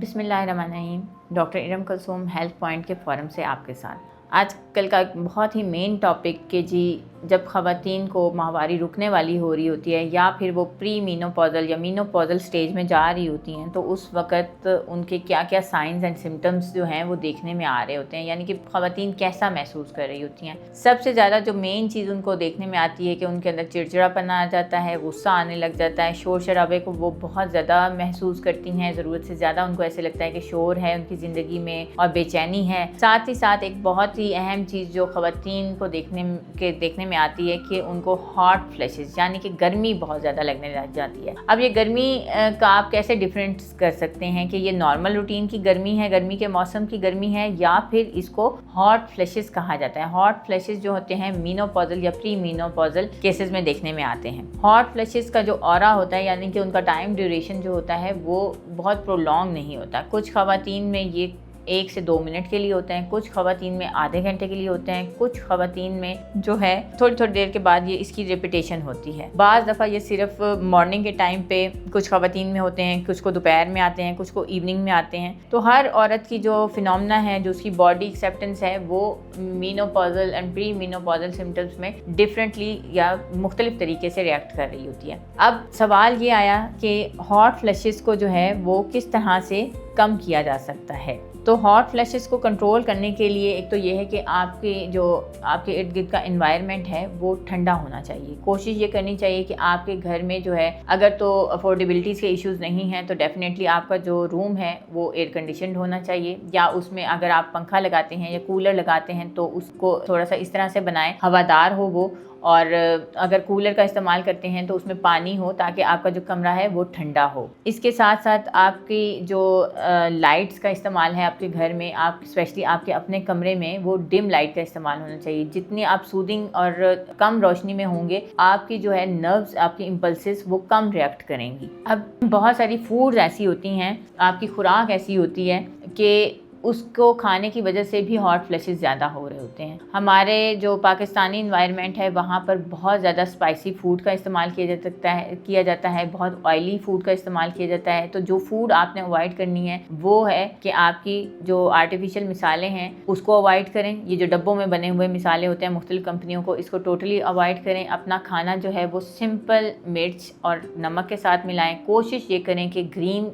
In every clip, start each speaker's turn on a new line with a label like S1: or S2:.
S1: बिस्मिल्लाहिर्रहमानिर्रहीम। Doctor Iram Kulsoom health point के forum से आपके साथ। आजकल का एक बहुत ही मेन टॉपिक कि जी जब ख़वातीन को माहवारी रुकने वाली हो रही होती है या फिर वो प्री मीनोपॉज़ल या मीनोपॉज़ल स्टेज में जा रही होती हैं, तो उस वक़्त उनके क्या क्या साइंस एंड सिम्टम्स जो हैं वो देखने में आ रहे होते हैं, यानी कि ख़वातीन कैसा महसूस कर रही होती हैं। सबसे ज़्यादा जो मेन चीज़ उनको देखने में आती है कि उनके अंदर चिड़चिड़ापन आ जाता है, गुस्सा आने लग जाता है, शोर शराबे को वो बहुत ज़्यादा महसूस करती हैं, ज़रूरत से ज़्यादा उनको ऐसे लगता है कि शोर है उनकी ज़िंदगी में और बेचैनी है। साथ ही साथ एक बहुत ही अहम चीज़ जो ख़वातीन को देखने में आती है कि उनको हॉट फ्लैशेस यानी कि गर्मी बहुत ज़्यादा लगने लग जाती है। अब ये गर्मी का आप कैसे डिफरेंट कर सकते हैं कि ये नॉर्मल रूटीन की गर्मी है, गर्मी के मौसम की गर्मी है, या फिर इसको हॉट फ्लैशेस कहा जाता है। हॉट फ्लैशेस जो होते हैं मीनोपॉज़ल या प्री मीनोपॉज़ल केसेस में देखने में आते हैं। हॉट फ्लैशेस का जो ऑरा होता है यानी कि उनका टाइम ड्यूरेशन जो होता है वो बहुत प्रोलॉन्ग नहीं होता। कुछ ख़वातीन में ये 1 से 2 मिनट के लिए होते हैं, कुछ ख़वातीन में आधे घंटे के लिए होते हैं, कुछ ख़वातीन में जो है थोड़ी थोड़ी देर के बाद ये इसकी रिपीटेशन होती है। बाज़ दफ़ा ये सिर्फ मॉर्निंग के टाइम पे कुछ ख़वातीन में होते हैं, कुछ को दोपहर में आते हैं, कुछ को इवनिंग में आते हैं। तो हर औरत की जो फिनोमेना है, जो उसकी बॉडी एक्सेप्टेंस है, वो मीनोपॉज़ल एंड प्री मीनोपॉज़ल सिम्टम्स में डिफरेंटली या मुख्तलिफ तरीके से रिएक्ट कर रही होती है। अब सवाल ये आया कि हॉट फ्लैशेस को जो है वो किस तरह से कम किया जा सकता है। तो हॉट फ्लैशेस को कंट्रोल करने के लिए एक तो ये है कि आपके इर्द गिर्द का एनवायरनमेंट है वो ठंडा होना चाहिए। कोशिश ये करनी चाहिए कि आपके घर में जो है, अगर तो अफोर्डेबिलिटीज़ के इश्यूज़ नहीं हैं तो डेफिनेटली आपका जो रूम है वो एयर कंडीशनड होना चाहिए, या उसमें अगर आप पंखा लगाते हैं या कूलर लगाते हैं तो उसको थोड़ा सा इस तरह से बनाएं हवादार हो वो, और अगर कूलर का इस्तेमाल करते हैं तो उसमें पानी हो ताकि आपका जो कमरा है वो ठंडा हो। इसके साथ साथ आपकी जो लाइट्स का इस्तेमाल है आपके घर में, आप स्पेशली आपके अपने कमरे में, वो डिम लाइट का इस्तेमाल होना चाहिए। जितनी आप सूदिंग और कम रोशनी में होंगे, आपकी जो है नर्व्स, आपकी इम्पल्सेस वो कम रिएक्ट करेंगी। अब बहुत सारी फूड्स ऐसी होती हैं, आपकी खुराक ऐसी होती है कि उसको खाने की वजह से भी हॉट फ्लैशेस ज़्यादा हो रहे होते हैं। हमारे जो पाकिस्तानी इन्वायरमेंट है वहाँ पर बहुत ज़्यादा स्पाइसी फूड का इस्तेमाल किया जाता है, बहुत ऑयली फूड का इस्तेमाल किया जाता है। तो जो फूड आपने अवॉइड करनी है वो है कि आपकी जो आर्टिफिशियल मिसालें हैं उसको अवॉइड करें। ये जो डब्बों में बने हुए मिसाले होते हैं मुख्तलिफ कंपनियों को, इसको टोटली अवॉइड करें। अपना खाना जो है वो सिंपल मिर्च और नमक के साथ मिलाएं। कोशिश ये करें कि ग्रीन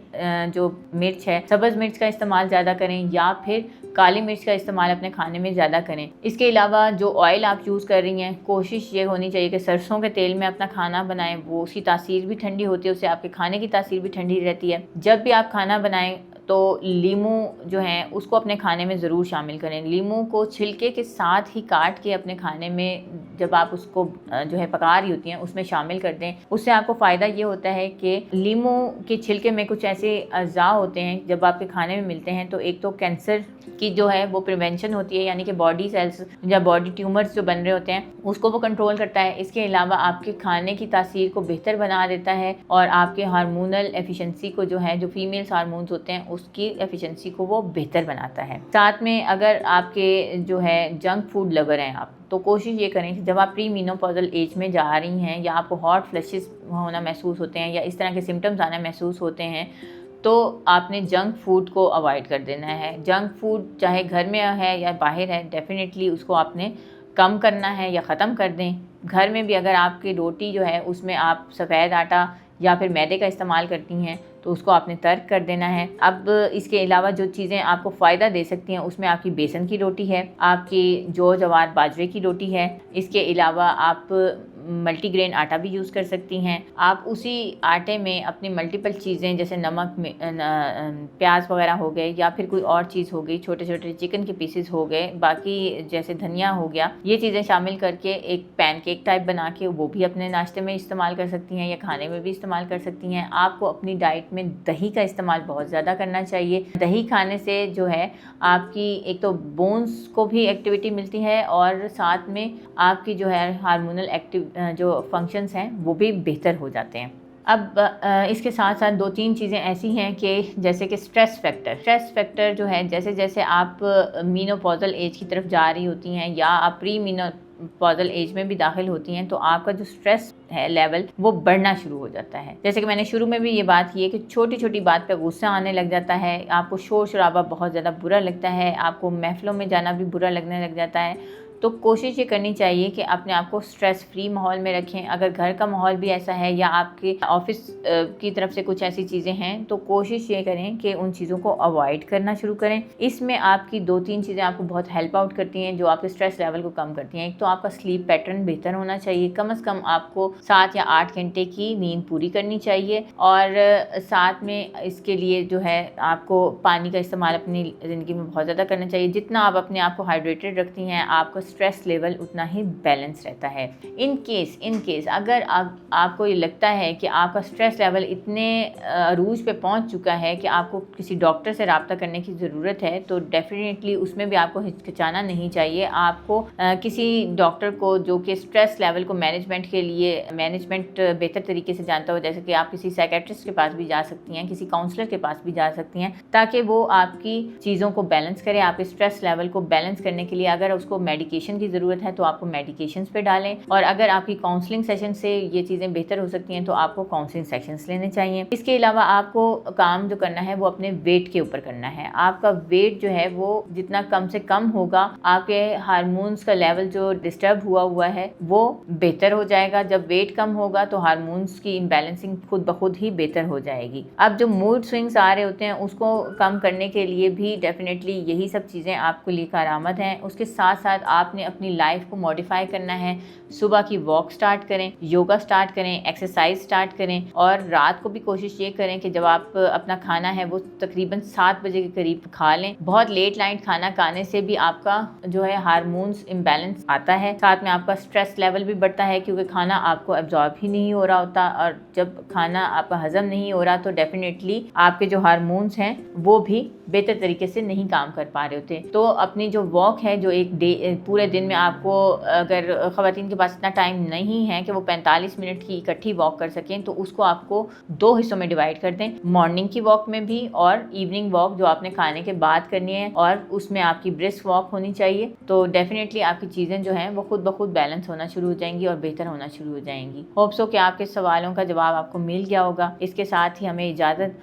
S1: जो मिर्च है, सब्ज़ मिर्च का इस्तेमाल ज़्यादा करें या फिर काली मिर्च का इस्तेमाल अपने खाने में ज़्यादा करें। इसके अलावा जो ऑयल आप यूज़ कर रही हैं, कोशिश ये होनी चाहिए कि सरसों के तेल में अपना खाना बनाएं। वो उसकी तासीर भी ठंडी होती है, उससे आपके खाने की तासीर भी ठंडी रहती है। जब भी आप खाना बनाएं तो लीमू जो है उसको अपने खाने में ज़रूर शामिल करें। लीमू को छिलके के साथ ही काट के अपने खाने में जब आप उसको जो है पका रही होती हैं उसमें शामिल कर दें। उससे आपको फ़ायदा ये होता है कि लीमू के छिलके में कुछ ऐसे अज़ा होते हैं जब आपके खाने में मिलते हैं, तो एक तो कैंसर की जो है वो प्रिवेंशन होती है, यानी कि बॉडी सेल्स या बॉडी ट्यूमर्स जो बन रहे होते हैं उसको वो कंट्रोल करता है। इसके अलावा आपके खाने की तासीर को बेहतर बना देता है और आपके हार्मोनल एफिशिएंसी को जो है, जो फीमेल्स हार्मोन्स होते हैं उसकी एफिशिएंसी को वो बेहतर बनाता है। साथ में अगर आपके जो है जंक फूड लवर हैं आप, तो कोशिश ये करें कि जब आप प्री मीनोपॉज़ल एज में जा रही हैं या आपको हॉट फ्लैशेस होना महसूस होते हैं या इस तरह के सिम्टम्स आना महसूस होते हैं, तो आपने जंक फूड को अवॉइड कर देना है। जंक फूड चाहे घर में है या बाहर है, डेफिनेटली उसको आपने कम करना है या ख़त्म कर दें। घर में भी अगर आपकी रोटी जो है उसमें आप सफ़ेद आटा या फिर मैदे का इस्तेमाल करती हैं तो उसको आपने तर्क कर देना है। अब इसके अलावा जो चीज़ें आपको फ़ायदा दे सकती हैं उसमें आपकी बेसन की रोटी है, आपकी जौ जवार बाजरे की रोटी है। इसके अलावा आप मल्टीग्रेन आटा भी यूज़ कर सकती हैं। आप उसी आटे में अपनी मल्टीपल चीज़ें जैसे नमक में प्याज वगैरह हो गए या फिर कोई और चीज़ हो गई, छोटे छोटे चिकन के पीसेस हो गए, बाकी जैसे धनिया हो गया, ये चीज़ें शामिल करके एक पैनकेक टाइप बना के वो भी अपने नाश्ते में इस्तेमाल कर सकती हैं या खाने में भी इस्तेमाल कर सकती हैं। आपको अपनी डाइट में दही का इस्तेमाल बहुत ज़्यादा करना चाहिए। दही खाने से जो है आपकी एक तो बोन्स को भी एक्टिविटी मिलती है और साथ में आपकी जो है हार्मोनल जो फंक्शंस हैं वो भी बेहतर हो जाते हैं। अब इसके साथ साथ 2-3 चीज़ें ऐसी हैं कि जैसे कि स्ट्रेस फैक्टर जो है, जैसे जैसे आप मीनोपॉज़ल एज की तरफ जा रही होती हैं या आप प्री मीनोपॉज़ल एज में भी दाखिल होती हैं, तो आपका जो स्ट्रेस है लेवल वो बढ़ना शुरू हो जाता है। जैसे कि मैंने शुरू में भी ये बात की है कि छोटी छोटी बात पे गुस्सा आने लग जाता है, आपको शोर शराबा बहुत ज़्यादा बुरा लगता है, आपको महफ़िलों में जाना भी बुरा लगने लग जाता है। तो कोशिश ये करनी चाहिए कि अपने आप को स्ट्रेस फ्री माहौल में रखें। अगर घर का माहौल भी ऐसा है या आपके ऑफिस की तरफ से कुछ ऐसी चीज़ें हैं, तो कोशिश ये करें कि उन चीज़ों को अवॉइड करना शुरू करें। इसमें आपकी 2-3 चीज़ें आपको बहुत हेल्प आउट करती हैं जो आपके स्ट्रेस लेवल को कम करती हैं। एक तो आपका स्लीप पैटर्न बेहतर होना चाहिए, कम से कम आपको 7 या 8 घंटे की नींद पूरी करनी चाहिए, और साथ में इसके लिए जो है आपको पानी का इस्तेमाल अपनी ज़िंदगी में बहुत ज़्यादा करना चाहिए। जितना आप अपने आप को हाइड्रेटेड रखती हैं, आपका स्ट्रेस लेवल उतना ही बैलेंस रहता है। इन केस अगर आपको ये लगता है कि आपका स्ट्रेस लेवल इतने अरूज पे पहुंच चुका है कि आपको किसी डॉक्टर से रब्ता करने की ज़रूरत है, तो डेफिनेटली उसमें भी आपको हिचकिचाना नहीं चाहिए। आपको किसी डॉक्टर को जो कि स्ट्रेस लेवल को मैनेजमेंट बेहतर तरीके से जानता हो, जैसे कि आप किसी साइकेट्रिस्ट के पास भी जा सकती हैं, किसी काउंसलर के पास भी जा सकती हैं, ताकि वो आपकी चीज़ों को बैलेंस करे, आपके स्ट्रेस लेवल को बैलेंस करने के लिए अगर उसको मेडिकेशन की ज़रूरत है तो आपको मेडिकेशंस पे डालें, और अगर आपकी काउंसलिंग सेशन से ये चीज़ें बेहतर हो सकती हैं तो आपको काउंसलिंग सेशंस लेने चाहिए। इसके अलावा आपको काम जो करना है वो अपने वेट के ऊपर करना है। आपका वेट जो है वो जितना कम से कम होगा, आपके हार्मोन्स का लेवल जो डिस्टर्ब हुआ है वो बेहतर हो जाएगा। जब वेट कम होगा तो हार्मोन्स की इम्बैलेंसिंग खुद ब खुद ही बेहतर हो जाएगी। अब जो मूड स्विंग्स आ रहे होते हैं उसको कम करने के लिए भी डेफिनेटली यही सब चीज़ें आपको लिए कारआमद हैं। उसके साथ साथ आपने अपनी लाइफ को मॉडिफाई करना है। सुबह की वॉक स्टार्ट करें, योगा स्टार्ट करें, एक्सरसाइज स्टार्ट करें, और रात को भी कोशिश ये करें कि जब आप अपना खाना है वो तकरीबन 7 बजे के करीब खा लें। बहुत लेट नाइट खाना खाने से भी आपका जो है हार्मोन्स इम्बैलेंस आता है, साथ में आपका स्ट्रेस लेवल भी बढ़ता है क्योंकि खाना आपको एब्जॉर्ब ही नहीं हो रहा होता, और जब खाना आपका हजम नहीं हो रहा तो डेफिनेटली आपके जो हार्मोन्स हैं वो भी बेहतर तरीके से नहीं काम कर पा रहे होते। तो अपनी जो वॉक है, जो एक पूरे दिन में आपको अगर ख़वातीन के पास इतना टाइम नहीं है कि वो 45 मिनट की इकट्ठी वॉक कर सकें, तो उसको आपको 2 हिस्सों में डिवाइड कर दें, मॉर्निंग की वॉक में भी और इवनिंग वॉक जो आपने खाने के बाद करनी है, और उसमें आपकी ब्रिस्क वॉक होनी चाहिए। तो डेफिनेटली आपकी चीज़ें जो हैं वो खुद ब खुद बैलेंस होना शुरू हो जाएंगी और बेहतर होना शुरू हो जाएंगी। होप सो कि आपके सवालों का जवाब आपको मिल गया होगा। इसके साथ ही हमें इजाज़त,